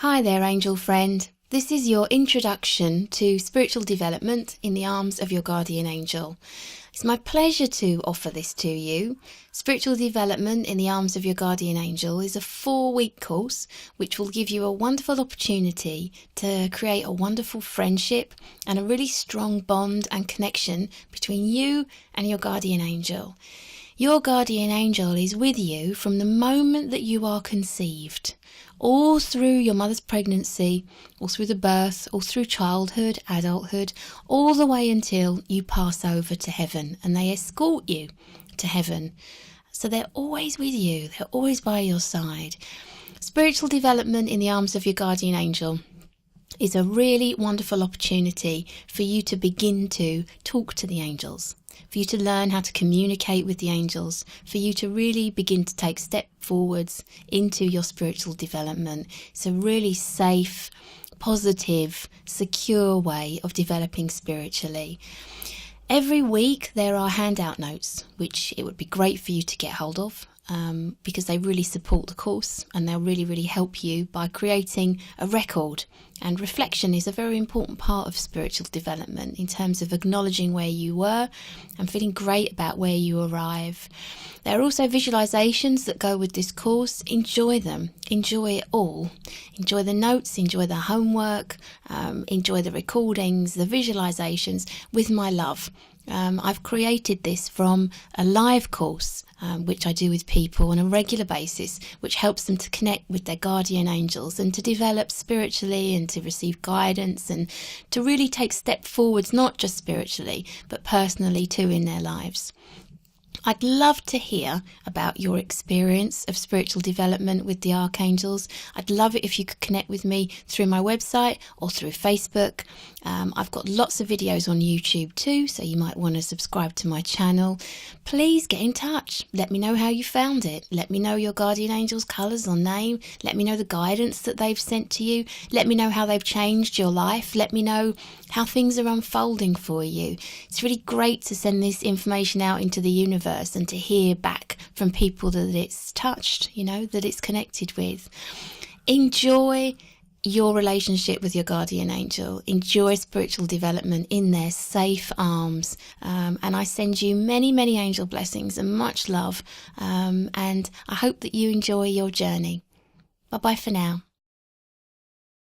Hi there, angel friend. This is your introduction to spiritual development in the arms of your guardian angel. It's my pleasure to offer this to you. Spiritual development in the arms of your guardian angel is a 4-week course which will give you a wonderful opportunity to create a wonderful friendship and a really strong bond and connection between you and your guardian angel. Your guardian angel is with you from the moment that you are conceived, all through your mother's pregnancy, all through the birth, all through childhood, adulthood, all the way until you pass over to heaven and they escort you to heaven. So they're always with you, they're always by your side. Spiritual development in the arms of your guardian angel is a really wonderful opportunity for you to begin to talk to the angels, for you to learn how to communicate with the angels, for you to really begin to take step forwards into your spiritual development. It's a really safe, positive, secure way of developing spiritually. Every week there are handout notes, which it would be great for you to get hold of. Because they really support the course and they'll really help you by creating a record. And reflection is a very important part of spiritual development in terms of acknowledging where you were and feeling great about where you arrive. There are also visualizations that go with this course. Enjoy them. Enjoy it all. Enjoy the notes, enjoy the homework, enjoy the recordings, the visualizations with my love. I've created this from a live course, which I do with people on a regular basis, which helps them to connect with their guardian angels and to develop spiritually and to receive guidance and to really take step forwards, not just spiritually, but personally too in their lives. I'd love to hear about your experience of spiritual development with the archangels. I'd love it if you could connect with me through my website or through Facebook. I've got lots of videos on YouTube too, so you might want to subscribe to my channel. Please get in touch. Let me know how you found it. Let me know your guardian angel's colours or name. Let me know the guidance that they've sent to you. Let me know how they've changed your life. Let me know how things are unfolding for you. It's really great to send this information out into the universe and to hear back from people that it's touched, that it's connected with. Enjoy your relationship with your guardian angel. Enjoy spiritual development in their safe arms. And I send you many angel blessings and much love. And I hope that you enjoy your journey. Bye-bye for now.